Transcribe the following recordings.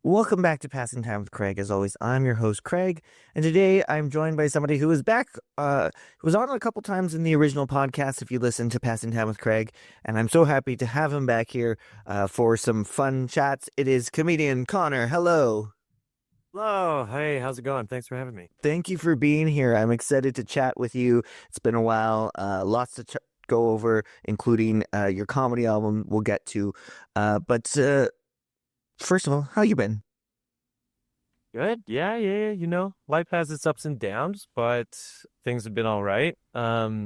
Welcome back to Passing Time with Craig. As always, I'm your host, Craig, and today I'm joined by somebody who is back, who was on a couple times in the original podcast, if you listen to Passing Time with Craig, and I'm so happy to have him back here for some fun chats. It is comedian Connor. Hello. Hello. Hey, how's it going? Thanks for having me. Thank you for being here. I'm excited to chat with you. It's been a while. Lots to go over, including your comedy album we'll get to. But first of all, how you been? Good. Yeah. Life has its ups and downs, but things have been all right. Yeah,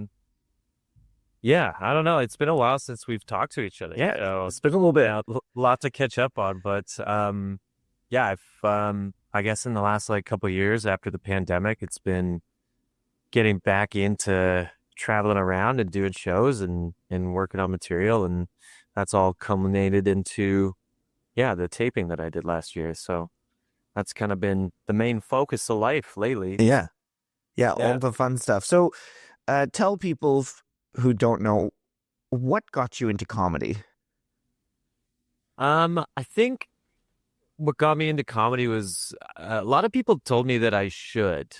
I don't know. It's been a while since we've talked to each other. Yeah, So, it's been a little bit. yeah, lot to catch up on, but yeah, I guess in the last like couple of years after the pandemic, it's been getting back into traveling around and doing shows and working on material, and that's all culminated into the taping that I did last year. So that's kind of been the main focus of life lately. Yeah. Yeah, all Yeah. the fun stuff. So, tell people who don't know what got you into comedy. I think what got me into comedy was a lot of people told me that I should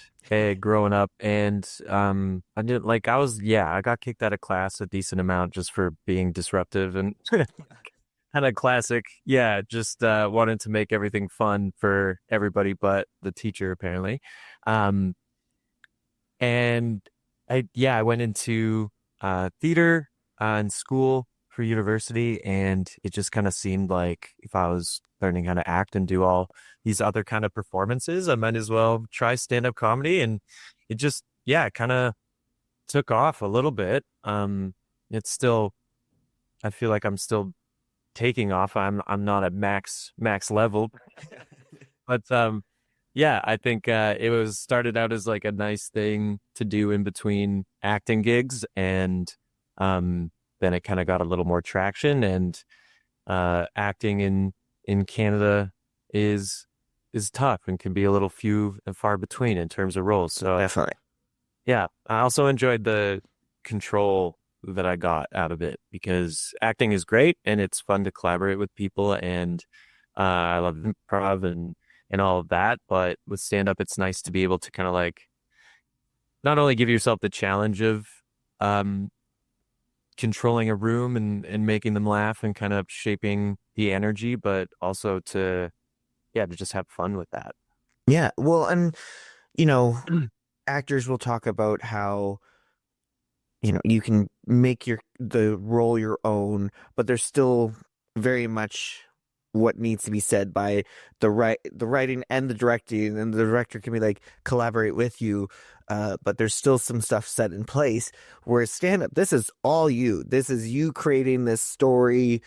growing up, and I didn't like. I got kicked out of class a decent amount just for being disruptive and kind of classic. Yeah, just wanted to make everything fun for everybody but the teacher apparently. Um, and I went into theater in school for university, and it just kind of seemed like if I was learning how to act and do all these other kind of performances, I might as well try stand-up comedy. And it just, it kind of took off a little bit. It's still, I feel like I'm still taking off. I'm not at max level, but I think it was started out as like a nice thing to do in between acting gigs, and then it kind of got a little more traction. And acting in Canada is tough and can be a little few and far between in terms of roles. So Definitely. yeah, I also enjoyed the control that I got out of it, because acting is great and it's fun to collaborate with people, and I love improv and all of that. But with stand up, it's nice to be able to kind of like not only give yourself the challenge of um, controlling a room and making them laugh and kind of shaping the energy, but also to just have fun with that. Yeah. Well, and you know, actors will talk about how you can make the role your own, but there's still very much what needs to be said by the writing and the directing, and the director can be like collaborate with you, but there's still some stuff set in place. Whereas stand up, this is all you. This is you creating this story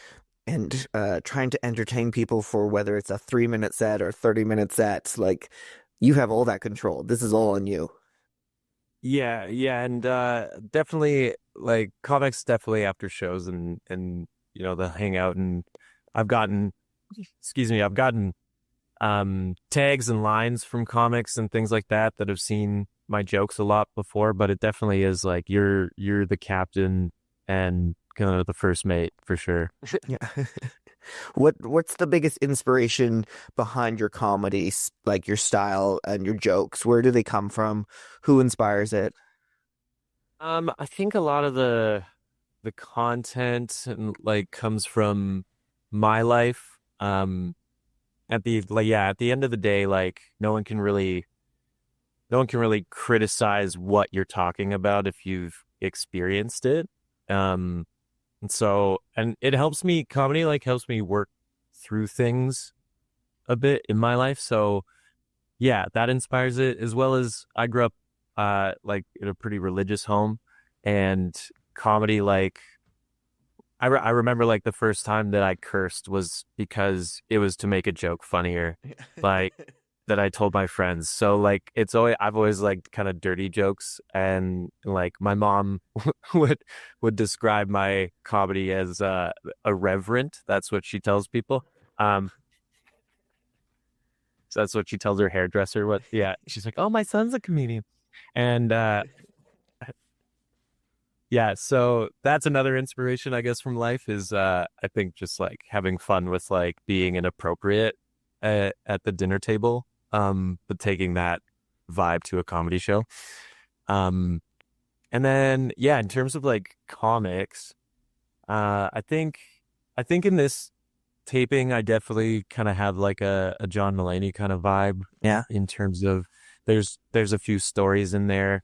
and trying to entertain people for whether it's a 3-minute set or 30-minute set. Like you have all that control. This is all on you. Yeah, and definitely like comics definitely after shows and they'll hang out, and I've gotten I've gotten tags and lines from comics and things like that have seen my jokes a lot before, but it definitely is like you're the captain and kind of the first mate for sure. Yeah. What's the biggest inspiration behind your comedy, like your style and your jokes? Where do they come from? Who inspires it? I think a lot of the content and like comes from my life. At the end of the day, like no one can really criticize what you're talking about if you've experienced it. Um, and it helps me, comedy like helps me work through things a bit in my life. So yeah, that inspires it, as well as I grew up like in a pretty religious home, and comedy like I remember like the first time that I cursed was because it was to make a joke funnier, like that I told my friends. So like I've always liked kind of dirty jokes, and like my mom would describe my comedy as irreverent. That's what she tells people. Um, so that's what she tells her hairdresser. What? Yeah, she's like, "Oh, my son's a comedian," and yeah, so that's another inspiration, I guess, from life is I think just like having fun with like being inappropriate at the dinner table, but taking that vibe to a comedy show. Um, and then yeah, in terms of like comics, I think in this taping, I definitely kind of have like a John Mulaney kind of vibe Yeah. in terms of there's a few stories in there.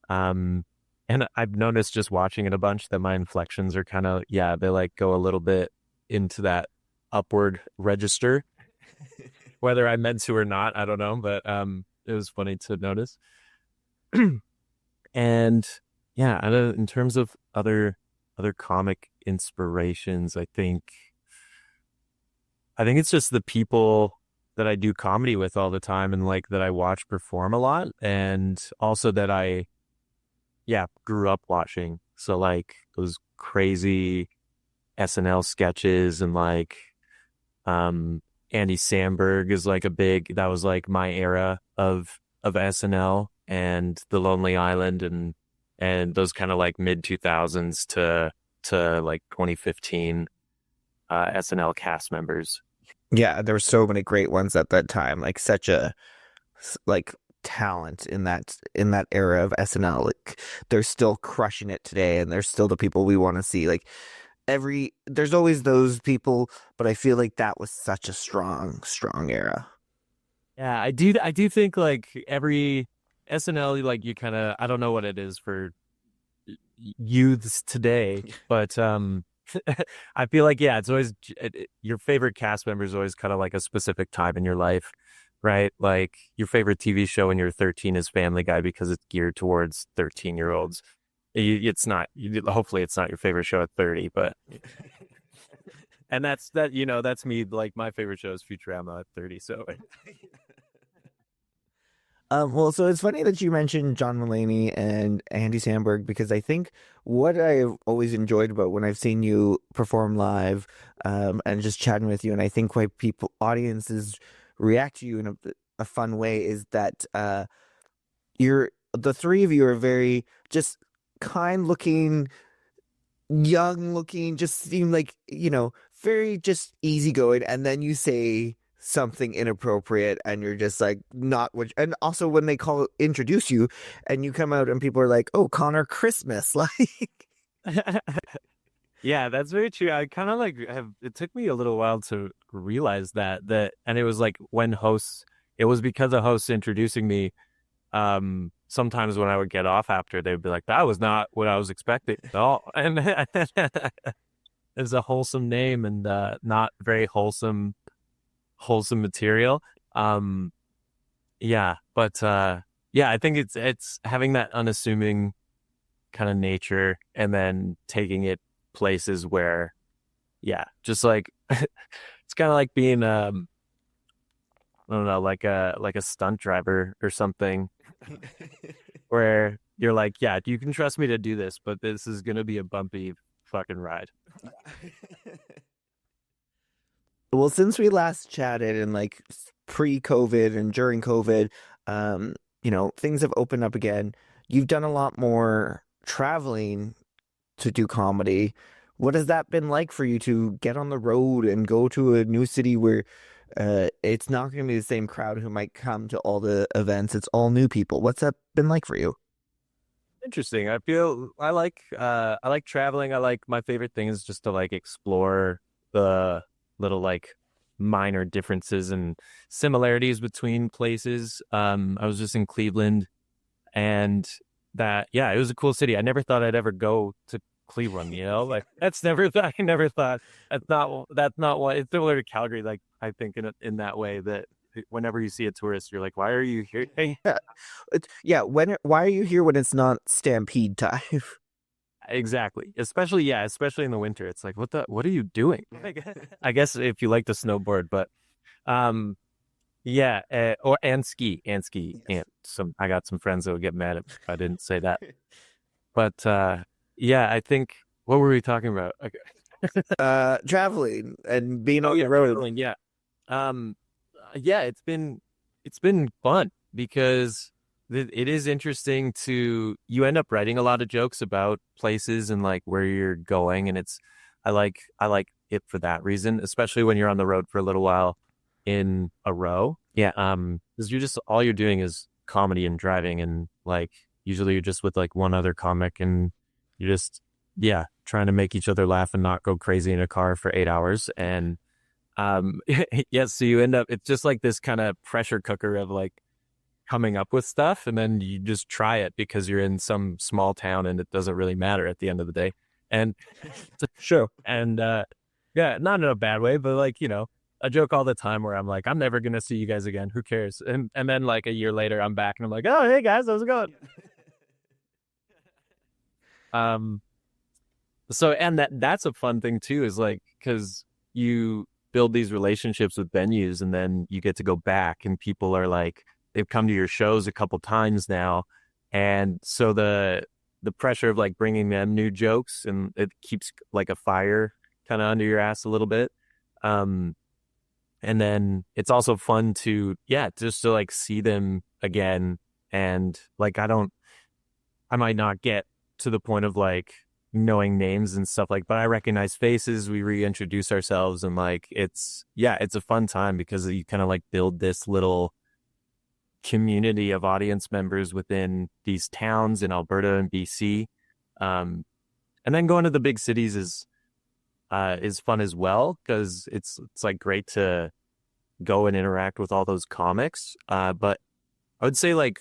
Um, and I've noticed just watching it a bunch that my inflections are kind of, yeah, they like go a little bit into that upward register, whether I meant to or not, I don't know, but it was funny to notice. And yeah, in terms of other comic inspirations, I think it's just the people that I do comedy with all the time and like that I watch perform a lot, and also that I yeah, grew up watching. So like those crazy SNL sketches and like um Andy Samberg is like a big that was like my era of SNL and The Lonely Island and those kind of like mid 2000s to like 2015 SNL cast members. Yeah, there were so many great ones at that time. Like such a like talent in that era of SNL. Like they're still crushing it today, and they're still the people we want to see. Like there's always those people, but I feel like that was such a strong era. Yeah, I do think like every SNL like you kind of I don't know what it is for youths today, but I feel like yeah, it's always your favorite cast member is always kind of like a specific time in your life, right? Like your favorite TV show when you're 13 is Family Guy because it's geared towards 13-year-olds. It's not, hopefully it's not your favorite show at 30, but and that's that, you know, that's me. Like my favorite show is Futurama at 30. So Well, so it's funny that you mentioned John Mulaney and Andy Samberg because I think what I've always enjoyed about when I've seen you perform live, and just chatting with you, and I think why audiences react to you in a fun way is that you're the three of you are very just kind looking, young looking, just seem like, very just easygoing, and then you say something inappropriate and you're just like not what, and also when they introduce you and you come out and people are like, oh, Connor Christmas. Like yeah, that's very true. I kind of like have it took me a little while to realize that and it was like when hosts it was because of hosts introducing me. Sometimes when I would get off after they'd be like, that was not what I was expecting at all. And it's a wholesome name and not very wholesome material. Um yeah, but yeah, I think it's having that unassuming kind of nature and then taking it places where yeah, just like it's kind of like being I don't know, like a stunt driver or something where you're like, yeah, you can trust me to do this, but this is gonna be a bumpy fucking ride. well, since we last chatted and like pre-COVID and during COVID, things have opened up again. You've done a lot more traveling to do comedy. What has that been like for you to get on the road and go to a new city where it's not going to be the same crowd who might come to all the events? It's all new people. What's that been like for you? Interesting. I like traveling. I like my favorite thing is just to like explore the little like minor differences and similarities between places. I was just in Cleveland and that yeah, it was a cool city. I never thought I'd ever go to Cleveland, you know? Like I never thought that's not what it's similar to Calgary, like I think in that way that whenever you see a tourist, you're like, why are you here? Hey, Yeah, why are you here when it's not stampede time? exactly. Especially in the winter. It's like, what are you doing? Like, I guess if you like to snowboard, but um yeah, or and ski and some I got some friends that would get mad if I didn't say that. But yeah, I think what were we talking about? Okay. Traveling and being Oh on yeah, the road. traveling, yeah. Um yeah, it's been fun because it is interesting to you end up writing a lot of jokes about places and like where you're going and it's I like it for that reason, especially when you're on the road for a little while. in a row. Yeah. Because all you're doing is comedy and driving, and like usually you're just with like one other comic, and you're just trying to make each other laugh and not go crazy in a car for 8 hours. And yes, so you end up, it's just like this kind of pressure cooker of like coming up with stuff, and then you just try it because you're in some small town and it doesn't really matter at the end of the day. And Sure. and yeah, not in a bad way, but like, I joke all the time where I'm like, I'm never gonna see you guys again. Who cares? And then like a year later I'm back and I'm like, oh hey guys, how's it going? Um so and that's a fun thing too, is like because you build these relationships with venues and then you get to go back and people are like they've come to your shows a couple times now, and so the pressure of like bringing them new jokes, and it keeps like a fire kind of under your ass a little bit. um and then it's also fun to just to like see them again. And like I might not get to the point of like knowing names and stuff, like, but I recognize faces, we reintroduce ourselves, and like it's a fun time because you kind of like build this little community of audience members within these towns in Alberta and BC. And then going to the big cities is fun as well, because it's like great to go and interact with all those comics. But I would say like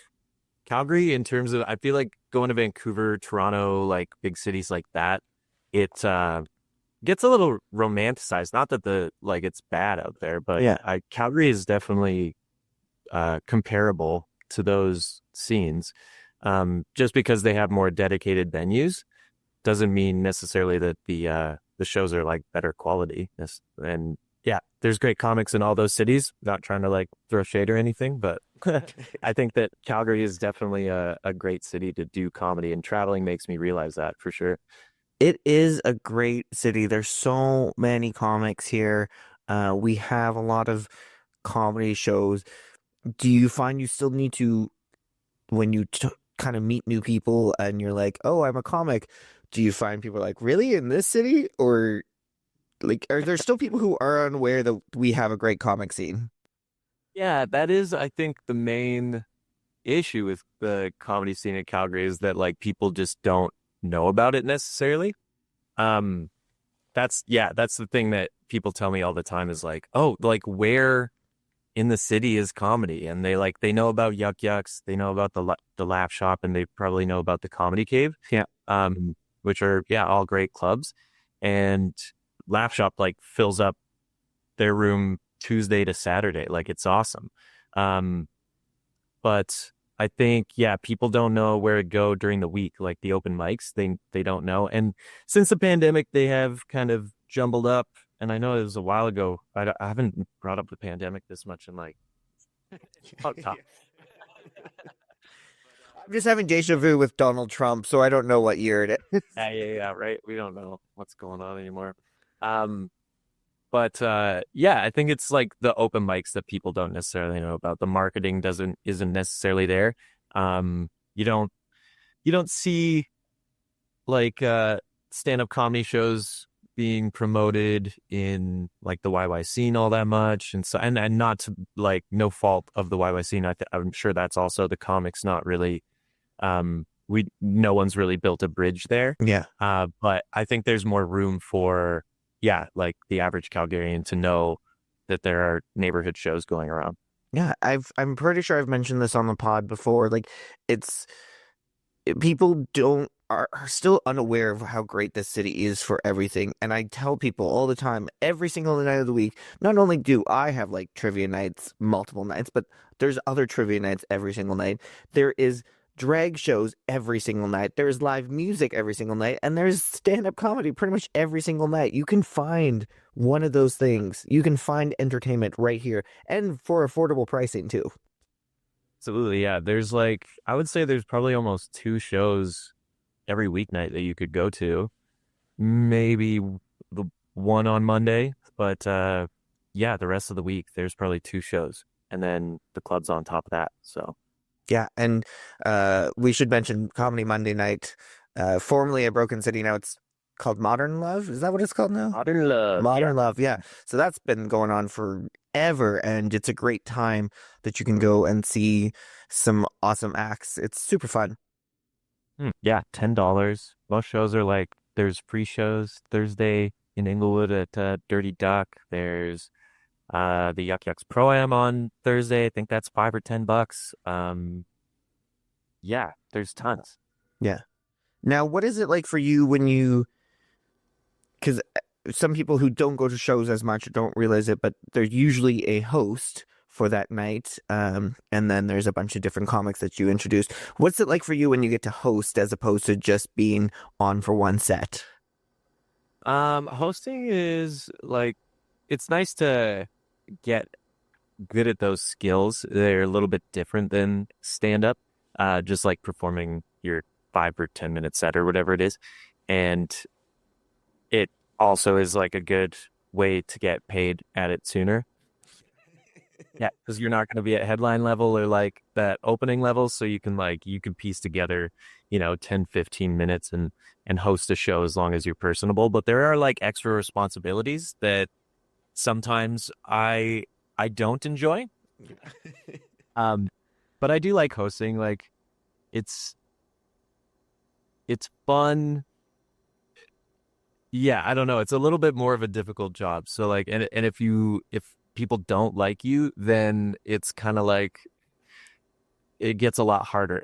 Calgary, in terms of, I feel like going to Vancouver, Toronto, like big cities like that, it gets a little romanticized. Not that it's bad out there, but Yeah. Calgary is definitely comparable to those scenes. Just because they have more dedicated venues doesn't mean necessarily that the shows are like better quality. And yeah, there's great comics in all those cities. Not trying to like throw shade or anything, but I think that Calgary is definitely a great city to do comedy, and traveling makes me realize that for sure. It is a great city. There's so many comics here. We have a lot of comedy shows. Do you find you still need to, when you kind of meet new people and you're like, oh, I'm a comic, do you find people are like, really, in this city? Or like, are there still people who are unaware that we have a great comic scene? Yeah, that is, I think, the main issue with the comedy scene in Calgary, is that like people just don't know about it necessarily. Um, that's the thing that people tell me all the time, is like, oh, like where in the city is comedy? And they know about Yuck Yucks, they know about the Laugh Shop, and they probably know about the Comedy Cave. Yeah. Which are all great clubs. And Laugh Shop like fills up their room Tuesday to Saturday. Like it's awesome. But I think, people don't know where to go during the week, like the open mics. They don't know. And since the pandemic, they have kind of jumbled up. And I know it was a while ago. I haven't brought up the pandemic this much in like oh, top. I'm just having deja vu with Donald Trump, so I don't know what year it is. Yeah, right. We don't know what's going on anymore. Um, but I think it's like the open mics that people don't necessarily know about. The marketing isn't necessarily there. You don't see like stand-up comedy shows being promoted in like the YY scene all that much, and so and not to like no fault of the YY scene. I'm sure that's also the comics not really. No one's really built a bridge there. Yeah. But I think there's more room for like the average Calgarian to know that there are neighborhood shows going around. Yeah, I'm pretty sure I've mentioned this on the pod before. Like, it's people don't are still unaware of how great this city is for everything. And I tell people all the time, every single night of the week, not only do I have like trivia nights, multiple nights, but there's other trivia nights every single night. There is drag shows every single night. There's live music every single night, and there's stand-up comedy pretty much every single night. You can find one of those things. You can find entertainment right here, and for affordable pricing too. Absolutely, yeah. There's like, I would say there's probably almost two shows every weeknight that you could go to. Maybe the one on Monday, but the rest of the week there's probably two shows, and then the club's on top of that. So yeah, and we should mention Comedy Monday Night, formerly at Broken City. Now it's called Modern Love. Is that what it's called now? Modern Love. Modern Love, yeah. So that's been going on for ever, and it's a great time that you can go and see some awesome acts. It's super fun. Yeah, $10. Most shows are like there's free shows Thursday in Inglewood at Dirty Duck. There's the Yuck Yucks Pro Am on Thursday. I think that's $5 or $10. Yeah, there's tons. Yeah. Now, what is it like for you when you, because some people who don't go to shows as much don't realize it, but there's usually a host for that night. And then there's a bunch of different comics that you introduce. What's it like for you when you get to host as opposed to just being on for one set? Hosting is like it's nice to get good at those skills. They're a little bit different than stand up, just like performing your 5 or 10 minute set or whatever it is. And it also is like a good way to get paid at it sooner. Yeah, because you're not going to be at headline level or like that opening level. So you can piece together, 10, 15 minutes and host a show as long as you're personable. But there are like extra responsibilities that sometimes I don't enjoy. But I do like hosting. Like it's fun. Yeah, I don't know. It's a little bit more of a difficult job. So like, and if people don't like you, then it's kind of like it gets a lot harder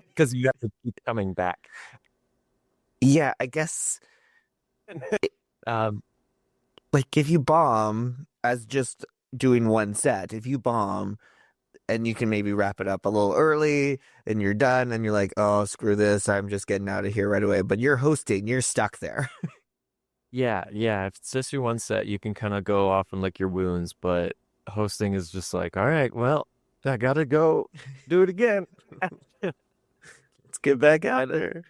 because you have to keep coming back. Yeah, I guess Um, like if you bomb as just doing one set, if you bomb and you can maybe wrap it up a little early and you're done and you're like, oh, screw this, I'm just getting out of here right away. But you're hosting, you're stuck there. yeah. If it's just your one set, you can kind of go off and lick your wounds. But hosting is just like, all right, well, I gotta go do it again. Let's get back out there.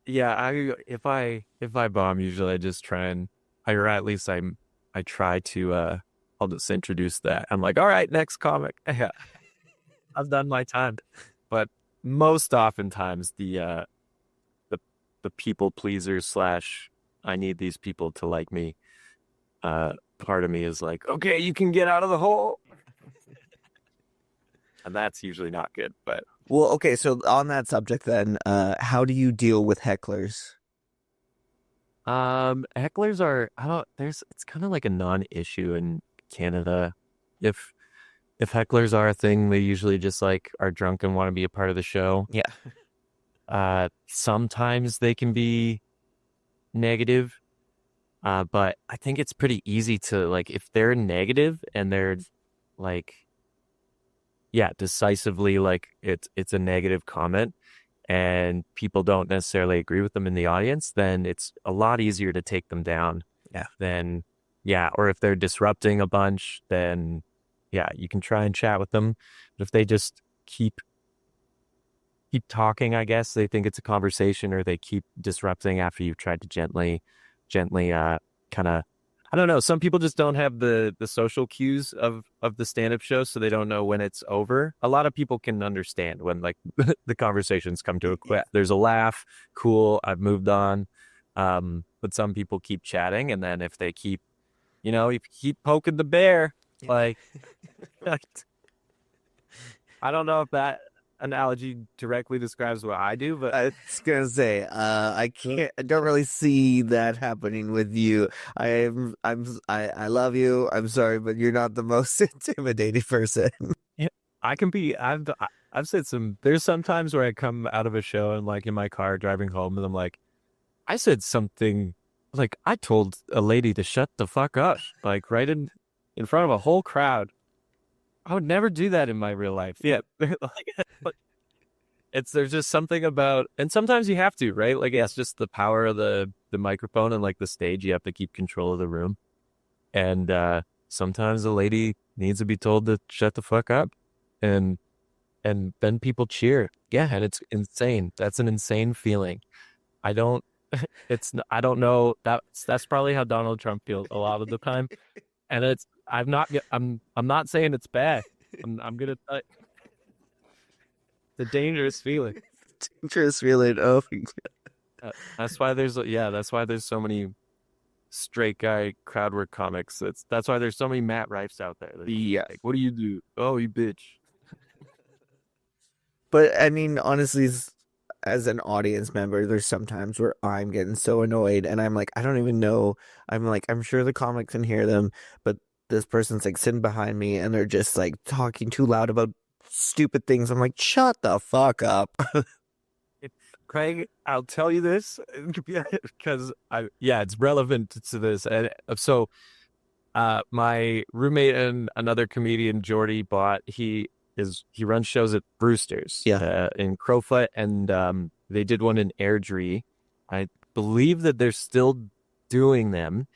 Yeah, if I bomb, usually I just try and or at least I try to I'll just introduce that. I'm like, all right, next comic. Yeah, I've done my time. But most oftentimes the the people pleaser slash I need these people to like me. Part of me is like, okay, you can get out of the hole, and that's usually not good. But Well, okay, so on that subject then, how do you deal with hecklers? hecklers are I don't there's it's kind of like a non-issue in Canada. If if hecklers are a thing, they usually just like are drunk and want to be a part of the show. Yeah. Sometimes they can be negative, but I think it's pretty easy to like if they're negative and they're like, yeah, decisively like it's a negative comment and people don't necessarily agree with them in the audience, then it's a lot easier to take them down Yeah. than yeah, or if they're disrupting a bunch, then yeah, you can try and chat with them. But if they just keep talking, I guess they think it's a conversation or they keep disrupting after you've tried to gently kind of I don't know. Some people just don't have the social cues of the stand-up show, so they don't know when it's over. A lot of people can understand when like the conversations come to a quit. There's a laugh, cool, I've moved on. But some people keep chatting, and then if they keep, if you keep poking the bear, like I don't know if that analogy directly describes what I do, but I was gonna say, I don't really see that happening with you. I love you. I'm sorry, but you're not the most intimidating person. yeah, I can be. I've said there's some times where I come out of a show and like in my car driving home, and I'm like, I said something like I told a lady to shut the fuck up, like right in front of a whole crowd. I would never do that in my real life. Yeah, like, there's just something about, and sometimes you have to, right? Like, yeah, it's just the power of the microphone and like the stage. You have to keep control of the room, and sometimes a lady needs to be told to shut the fuck up, and then people cheer. Yeah, and it's insane. That's an insane feeling. I don't. I don't know. That's probably how Donald Trump feels a lot of the time, and I'm not saying it's bad. I'm gonna. It's a dangerous feeling. Dangerous feeling. Oh, That's why there's so many straight guy crowd work comics. That's why there's so many Matt Rifes out there. Yeah. Like, what do you do? Oh, you bitch. But I mean, honestly, as an audience member, there's sometimes where I'm getting so annoyed and I'm like, I don't even know. I'm like, I'm sure the comic can hear them, but this person's like sitting behind me and they're just like talking too loud about stupid things. I'm like, shut the fuck up. Craig, I'll tell you this because it's relevant to this. And so, my roommate and another comedian, Jordy, he runs shows at Brewster's, in Crowfoot, and they did one in Airdrie. I believe that they're still doing them,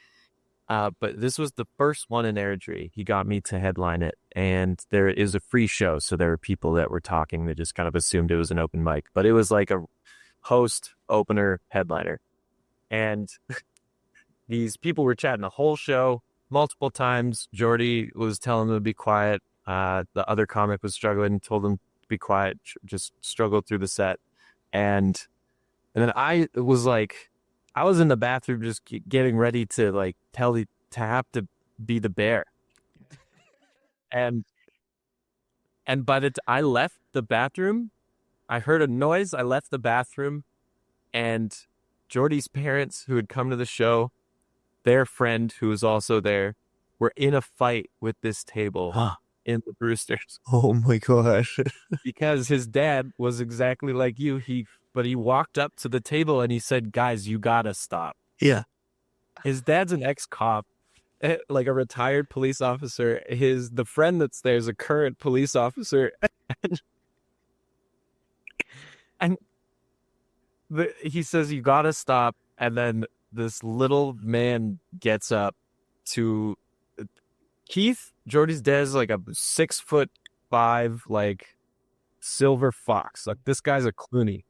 but this was the first one in Airdrie. He got me to headline it, and there is a free show, so there were people that were talking. They just kind of assumed it was an open mic, but it was like a host, opener, headliner, and these people were chatting the whole show multiple times. Jordy was telling them to be quiet. The other comic was struggling, told them to be quiet, just struggled through the set. And then I was in the bathroom just getting ready to like to have to be the bear. And by the I left the bathroom, I heard a noise. I left the bathroom, and Jordy's parents, who had come to the show, their friend, who was also there, were in a fight with this table in the Brewsters. Oh my gosh. Because his dad was exactly like you. But he walked up to the table and he said, "Guys, you gotta stop." Yeah. His dad's an ex-cop, like a retired police officer. The friend that's there is a current police officer. And he says, "You gotta stop." And then this little man gets up to Keith, Jordy's dad, is like a 6'5", like silver fox. Like this guy's a Clooney.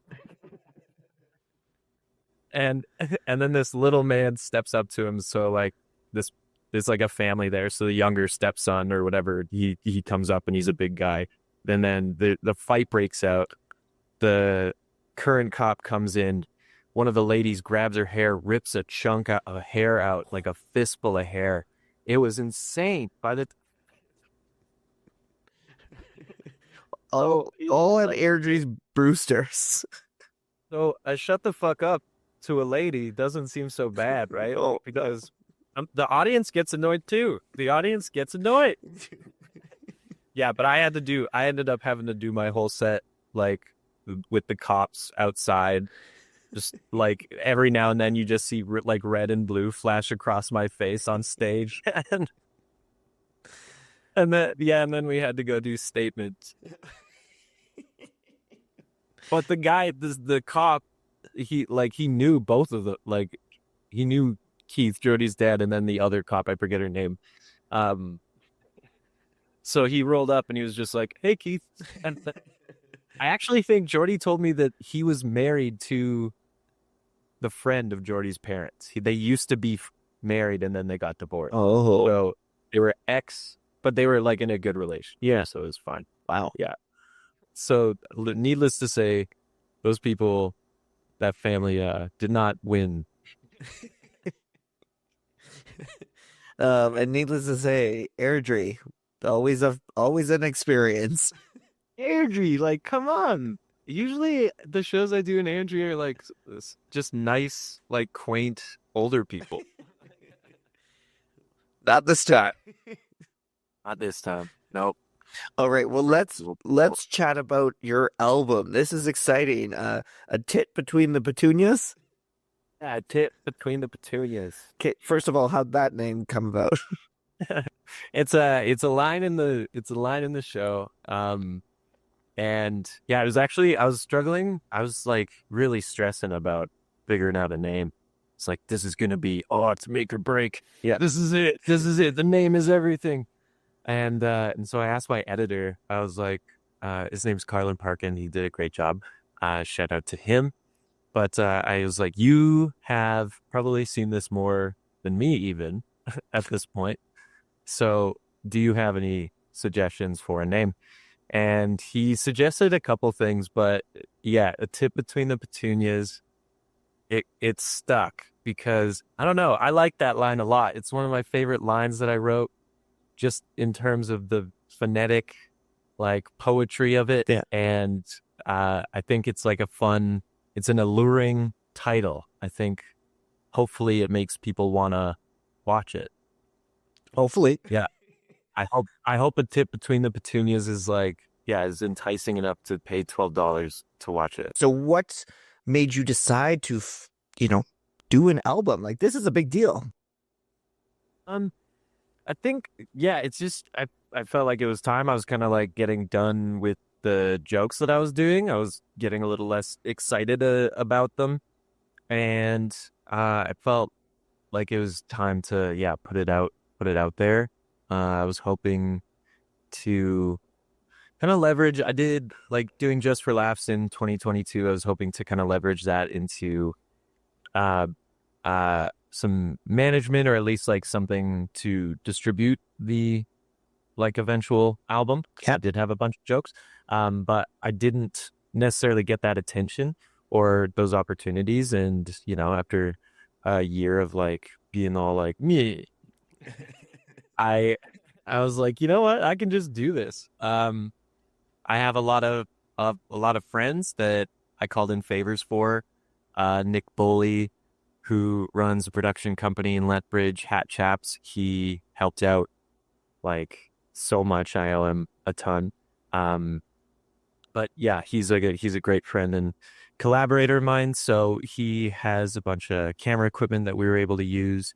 And then this little man steps up to him. So like there's like a family there. So the younger stepson or whatever, he comes up and he's a big guy. And then the fight breaks out. The current cop comes in. One of the ladies grabs her hair, rips a chunk of hair out, like a fistful of hair. It was insane. All at Airdrie's Brewsters. So I shut the fuck up to a lady doesn't seem so bad, right? Oh. Because the audience gets annoyed too. The audience gets annoyed. Yeah, but I ended up having to do my whole set like with the cops outside. Just like every now and then you just see like red and blue flash across my face on stage. and then we had to go do statements. But the guy, the cop, he knew both of the, like, he knew Keith, Jordy's dad, and then the other cop, I forget her name. So he rolled up and he was just like, "Hey, Keith." And I actually think Jordy told me that he was married to the friend of Jordy's parents. They used to be married and then they got divorced. Oh. So they were but they were like in a good relation. Yeah, so it was fine. Wow. Yeah. So needless to say, those people, that family, did not win. And needless to say, Airdrie, always an experience. Airdrie, like, come on. Usually the shows I do in Airdrie are like just nice, like quaint older people. Not this time. Not this time. Nope. All right, well let's chat about your album. This is exciting. A tit between the petunias. Yeah, a tit between the petunias. Okay, first of all, how'd that name come about? It's a line in the show. And yeah, I was struggling. I was like really stressing about figuring out a name. It's like, this is gonna be it's make or break. Yeah, this is it. The name is everything. And so I asked my editor. I was like, his name's Carlin Parkin. He did a great job. Shout out to him. But I was like, you have probably seen this more than me even at this point. So do you have any suggestions for a name? And he suggested a couple things, but yeah, a tip between the petunias, it stuck. because I don't know, I like that line a lot. It's one of my favorite lines that I wrote, just in terms of the phonetic, like poetry of it. Yeah. And I think it's like it's an alluring title. I think hopefully it makes people want to watch it. Hopefully. Yeah. I hope a tip between the petunias is like, yeah, is enticing enough to pay $12 to watch it. So what made you decide to, do an album? Like, this is a big deal. Um, I think, yeah, it's just I felt like it was time. I was kind of like getting done with the jokes that I was doing. I was getting a little less excited about them, and I felt like it was time to, yeah, put it out there. I was hoping to kind of leverage. I did like doing Just for Laughs in 2022. I was hoping to kind of leverage that into uh some management, or at least like something to distribute the like eventual album, because I Yeah. did have a bunch of jokes. But I didn't necessarily get that attention or those opportunities. And, after a year of like being all like me, I I was like, you know what? I can just do this. I have a lot of friends that I called in favors for. Nick Boley, who runs a production company in Lethbridge, Hat Chaps. He helped out like so much. I owe him a ton. Um, but yeah, he's a great friend and collaborator of mine. So he has a bunch of camera equipment that we were able to use.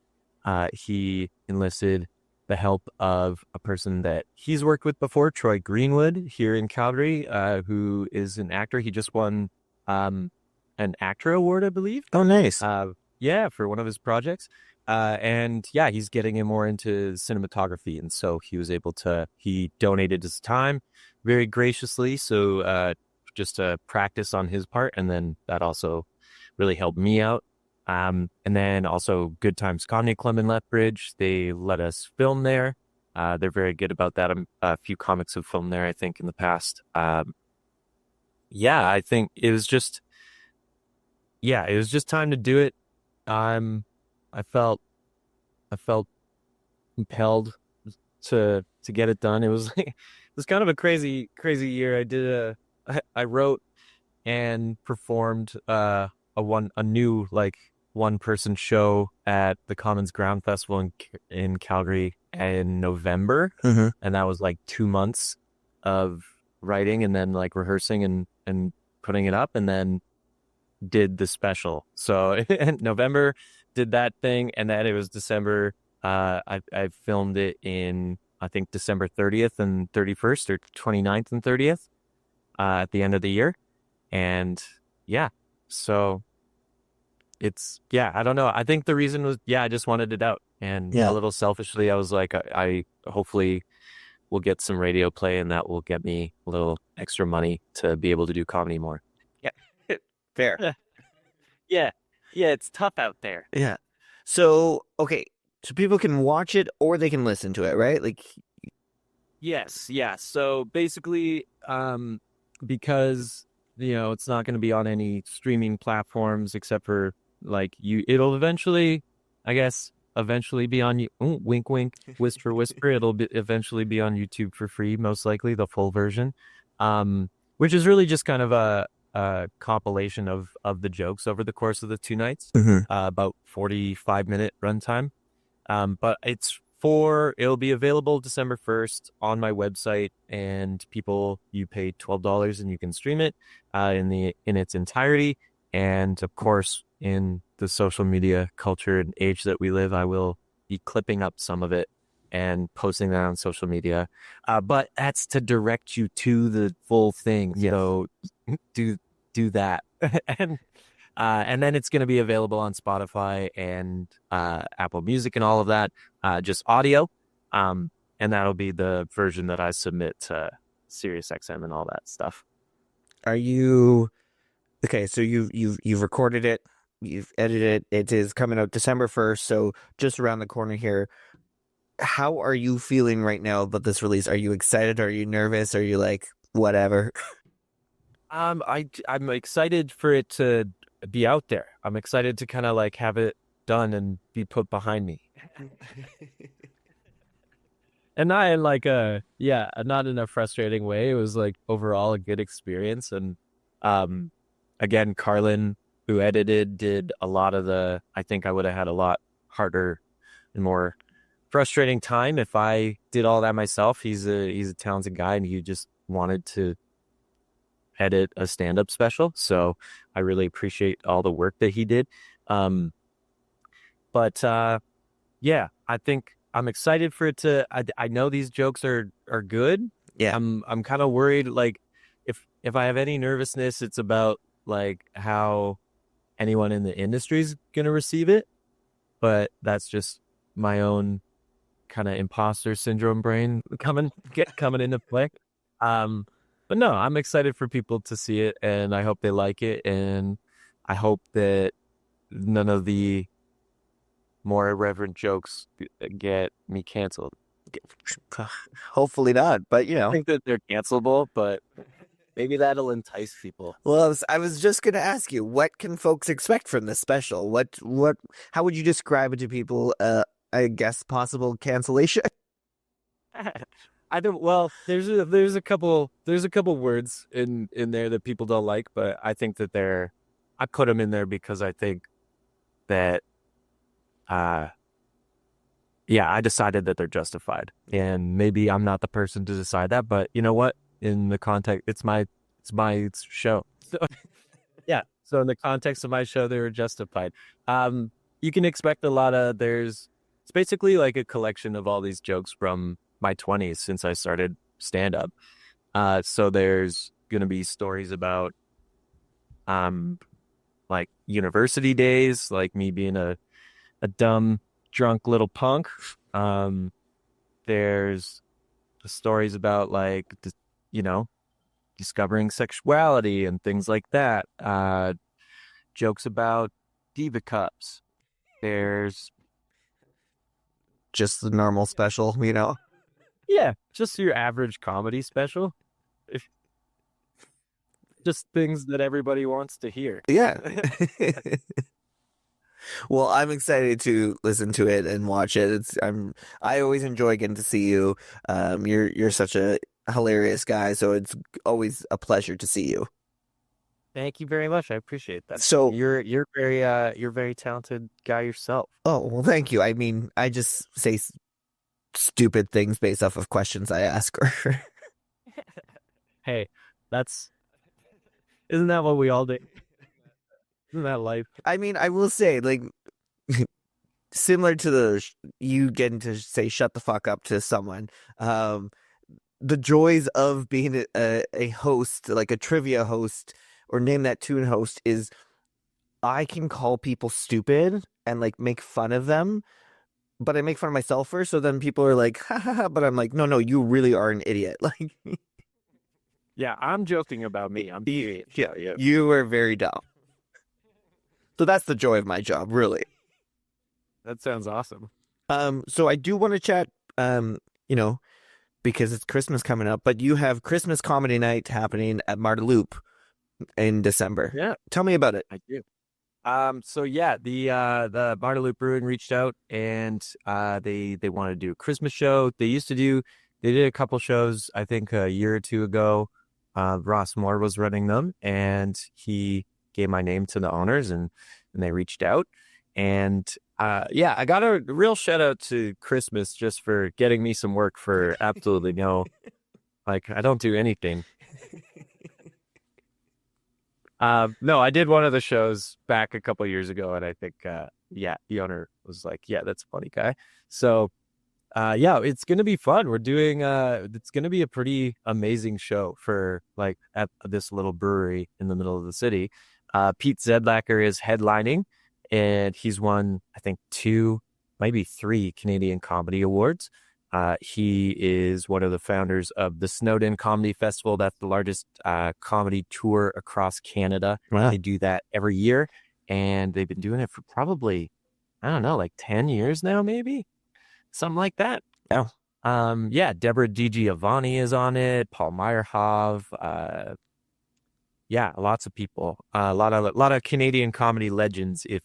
He enlisted the help of a person that he's worked with before, Troy Greenwood, here in Calgary, who is an actor. He just won an actor award, I believe. Oh, nice. Yeah, for one of his projects. And yeah, he's getting in more into cinematography. And so he donated his time very graciously. So just a practice on his part. And then that also really helped me out. And then also Good Times Comedy Club in Lethbridge. They let us film there. They're very good about that. A few comics have filmed there, I think, in the past. Yeah, I think it was just time to do it. Um, I felt I felt compelled to get it done. It was like, it was kind of a crazy year. I wrote and performed a new like one person show at the Commons Ground Festival in Calgary in November, Mm-hmm. and that was like 2 months of writing and then like rehearsing and putting it up, and then did the special. So in November did that thing, and then it was December. I filmed it in, I think, December 30th and 31st, or 29th and 30th, at the end of the year. And yeah, so I don't know. I think the reason was, yeah, I just wanted it out. And Yeah. a little selfishly, I was like, I hopefully will get some radio play, and that will get me a little extra money to be able to do comedy more. Yeah. Fair. Yeah. Yeah, it's tough out there. Yeah. So, okay. So people can watch it or they can listen to it, right? Like, Yes, yeah. So basically, because it's not going to be on any streaming platforms except for like it'll eventually, I guess, eventually be on you. Wink, wink, whisper, whisper. Eventually be on YouTube for free, most likely the full version, which is really just kind of a compilation of the jokes over the course of the 2 nights, Mhm. About 45-minute runtime. But it'll be available December 1st on my website, and you pay $12 and you can stream it in its entirety. And of course, in the social media culture and age that we live, I will be clipping up some of it and posting that on social media. But that's to direct you to the full thing. Yes. So do that. And then it's going to be available on Spotify and Apple Music and all of that, just audio. And that'll be the version that I submit to SiriusXM and all that stuff. Are you okay? So you've recorded it, you've edited it. It is coming out December 1st, so just around the corner here. How are you feeling right now about this release? Are you excited? Are you nervous? Are you like whatever? I'm excited for it to be out there. I'm excited to kind of like have it done and be put behind me. And not in like not in a frustrating way. It was like overall a good experience. And um again, Carlin, who edited, did a lot of the I think I would have had a lot harder and more frustrating time if I did all that myself. He's a talented guy and he just wanted to edit a stand-up special. So I really appreciate all the work that he did. Um but yeah, I think I'm excited for it to. I know these jokes are good. Yeah. I'm kind of worried. Like, if I have any nervousness, it's about like how anyone in the industry is gonna receive it. But that's just my own kind of imposter syndrome brain coming into play. But no, I'm excited for people to see it, and I hope they like it, and I hope that none of the more irreverent jokes get me canceled. Hopefully not, but I think that they're cancelable, but maybe that'll entice people. Well, I was just gonna ask you, what can folks expect from this special? How would you describe it to people? I guess possible cancellation. I don't. Well, there's a couple words in there that people don't like, but I think that I put them in there because I think that yeah, I decided that they're justified, and maybe I'm not the person to decide that, but you know what? In the context, it's my show. So, yeah. So in the context of my show, they were justified. You can expect a lot of it's basically like a collection of all these jokes from my 20s since I started stand up. So there's going to be stories about, like university days, like me being a dumb, drunk little punk. There's the stories about like, discovering sexuality and things like that. Jokes about diva cups. There's Just the normal special, yeah, just your average comedy special. Just things that everybody wants to hear. Yeah. Well, I'm excited to listen to it and watch it. I always enjoy getting to see you. You're such a hilarious guy, so it's always a pleasure to see you. Thank you very much. I appreciate that. So you're very talented guy yourself. oh, well, thank you. I mean, I just say stupid things based off of questions I ask her. Hey, isn't that what we all do? Isn't that life? I mean, I will say, like, similar to you getting to say "shut the fuck up" to someone. The joys of being a host, like a trivia host or name that tune host, is I can call people stupid and like make fun of them, but I make fun of myself first. So then people are like, ha ha ha. But I'm like, no, you really are an idiot. Like, yeah, I'm joking about me. I'm being yeah, you are very dumb. So that's the joy of my job, really. That sounds awesome. So I do want to chat, because it's Christmas coming up, but you have Christmas comedy night happening at Marda Loop in December. Yeah. Tell me about it. I do. So yeah, the Marda Loop Brewing reached out and they wanted to do a Christmas show. They did a couple shows, I think a year or two ago. Ross Moore was running them and he gave my name to the owners and they reached out. And yeah, I got a real shout out to Christmas just for getting me some work for absolutely no, like I don't do anything. No, I did one of the shows back a couple years ago, and I think, yeah, the owner was like, yeah, that's a funny guy. So, yeah, it's going to be fun. We're doing, it's going to be a pretty amazing show for like at this little brewery in the middle of the city. Pete Zedlacker is headlining, and he's won, I think, 2, maybe 3 Canadian Comedy Awards. He is one of the founders of the Snowdon Comedy Festival. That's the largest comedy tour across Canada. Wow. They do that every year, and they've been doing it for probably, I don't know, like 10 years now, maybe something like that. Oh. Yeah, Deborah DiGiovanni is on it. Paul Meyerhoff. Yeah, lots of people. A lot of Canadian comedy legends. If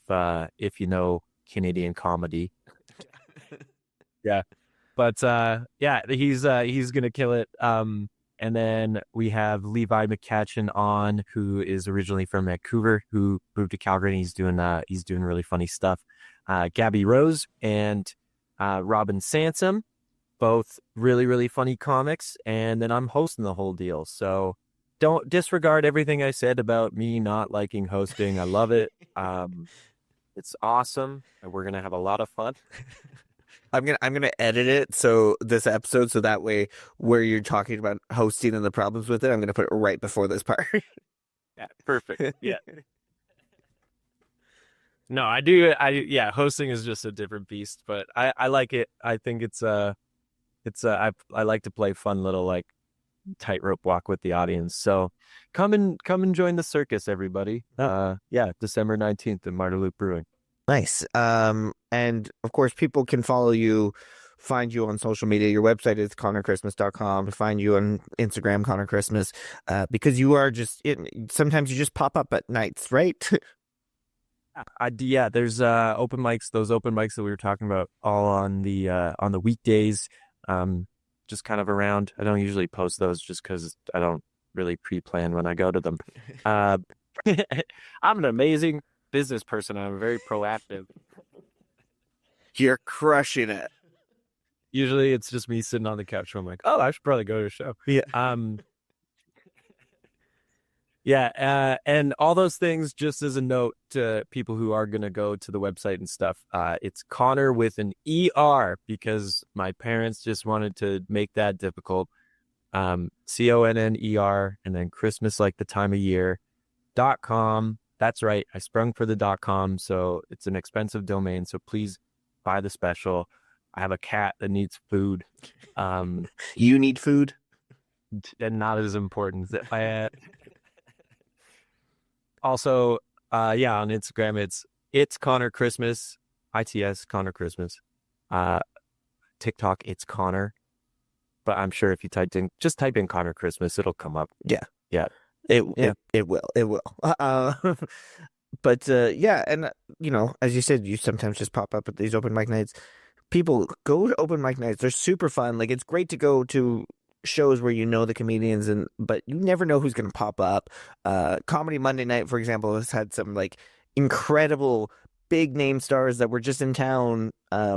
you know Canadian comedy. Yeah. But yeah, he's gonna kill it. And then we have Levi McCatchen on, who is originally from Vancouver, who moved to Calgary, and he's doing really funny stuff. Gabby Rose and Robin Sansom, both really, really funny comics. And then I'm hosting the whole deal. So don't disregard everything I said about me not liking hosting. I love it. It's awesome, and we're gonna have a lot of fun. I'm gonna edit it so this episode so that way where you're talking about hosting and the problems with it, I'm gonna put it right before this part. Yeah, perfect. Yeah. No, I do. Yeah, hosting is just a different beast, but I like it. I think I like to play fun little like tightrope walk with the audience. So come and join the circus, everybody. Yeah, December 19th in Marda Loop Brewing. Nice. And of course, people can follow you, find you on social media. Your website is connorchristmas.com. Find you on Instagram, Connor Christmas, because you are sometimes you just pop up at nights, right? Yeah, there's open mics, those open mics that we were talking about, all on the weekdays. Just kind of around. I don't usually post those just because I don't really pre-plan when I go to them. I'm an amazing business person. I'm very proactive. You're crushing it. Usually it's just me sitting on the couch. I'm like, oh, I should probably go to a show. Yeah. Yeah, and all those things, just as a note to people who are going to go to the website and stuff, it's Connor with an ER because my parents just wanted to make that difficult. CONNER, and then Christmas like the time of year .com. That's right. I sprung for the .com, so it's an expensive domain. So please buy the special. I have a cat that needs food. You need food? And not as important. Also, yeah, on Instagram, it's Connor Christmas, ITS Connor Christmas. TikTok, it's Connor. But I'm sure if you just type in Connor Christmas, it'll come up. Yeah. Yeah. It will. But yeah, and as you said, you sometimes just pop up at these open mic nights. People go to open mic nights. They're super fun. Like, it's great to go to shows where you know the comedians, but you never know who's going to pop up. Comedy Monday Night, for example, has had some like incredible big name stars that were just in town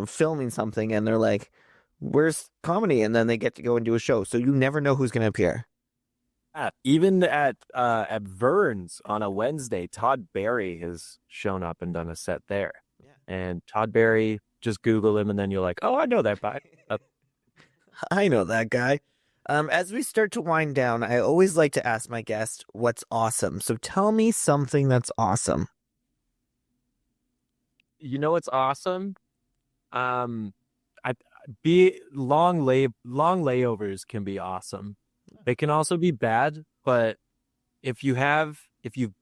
filming something, and they're like, "Where's comedy?" And then they get to go and do a show. So you never know who's going to appear. Even at Vern's on a Wednesday, Todd Barry has shown up and done a set there. Yeah. And Todd Barry, just Google him, and then you're like, "Oh, I know that guy." I know that guy. As we start to wind down, I always like to ask my guest what's awesome. So tell me something that's awesome. You know what's awesome? Long layovers can be awesome. They can also be bad, but if you've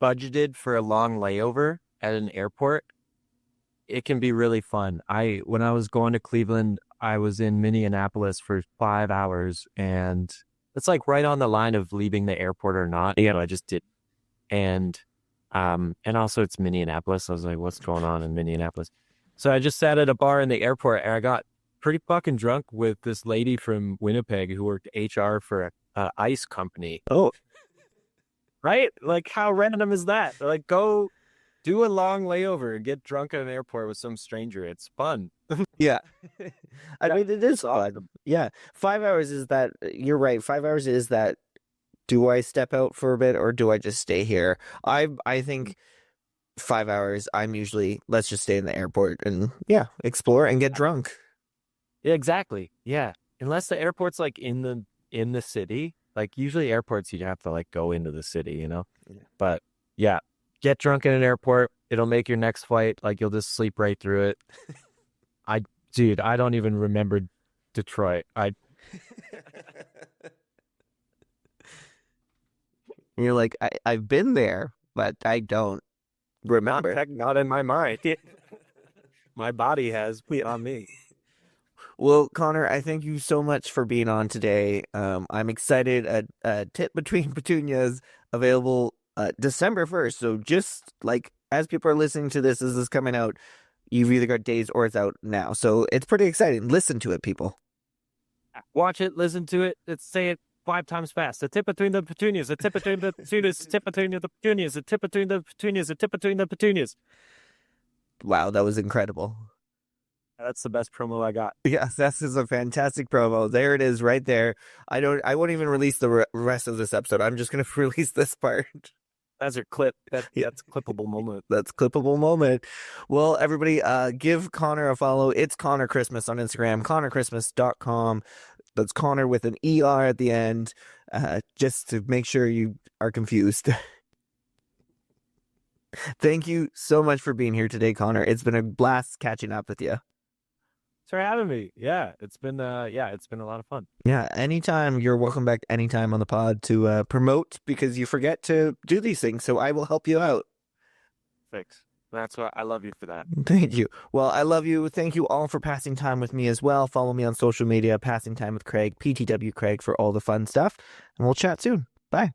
budgeted for a long layover at an airport, it can be really fun. When I was going to Cleveland, I was in Minneapolis for 5 hours, and it's like right on the line of leaving the airport or not. I just did. And also it's Minneapolis. I was like, what's going on in Minneapolis? So I just sat at a bar in the airport, and I got pretty fucking drunk with this lady from Winnipeg who worked HR for a ice company. Oh, right? Like, how random is that? They're like, go do a long layover and get drunk at an airport with some stranger. It's fun. yeah. I mean, it is fun. Yeah. 5 hours is that, you're right. 5 hours is that, do I step out for a bit or do I just stay here? I think 5 hours, I'm usually, let's just stay in the airport and explore and get drunk. Yeah, exactly. Yeah. Unless the airport's like in the city, like usually airports, you have to like go into the city, Yeah. But yeah, get drunk in an airport. It'll make your next flight, like you'll just sleep right through it. Dude, I don't even remember Detroit. You're like, I've been there, but I don't remember. Not in my mind. My body has on me. Well, Connor, I thank you so much for being on today. I'm excited. Tit Between Petunias available December 1st. So just like as people are listening to this, as this is coming out, you've either got days or it's out now. So it's pretty exciting. Listen to it, people. Watch it, listen to it. Let's say it 5 times fast. The tip between the petunias, the tip between the petunias, the tip between the petunias, the tip between the petunias, the tip between the petunias. Wow, that was incredible. That's the best promo I got. Yes, this is a fantastic promo. There it is right there. I won't even release the rest of this episode. I'm just going to release this part. That's your clip. That's a clippable moment. That's clippable moment. Well, everybody, give Connor a follow. It's Connor Christmas on Instagram, connorchristmas.com. That's Connor with an ER at the end, just to make sure you are confused. Thank you so much for being here today, Connor. It's been a blast catching up with you. Thanks for having me. Yeah, it's been a lot of fun. Yeah, anytime. You're welcome back anytime on the pod to promote, because you forget to do these things, so I will help you out. Thanks. That's why I love you for that. Thank you. Well, I love you. Thank you all for passing time with me as well. Follow me on social media, Passing Time with Craig, PTW Craig, for all the fun stuff, and we'll chat soon. Bye.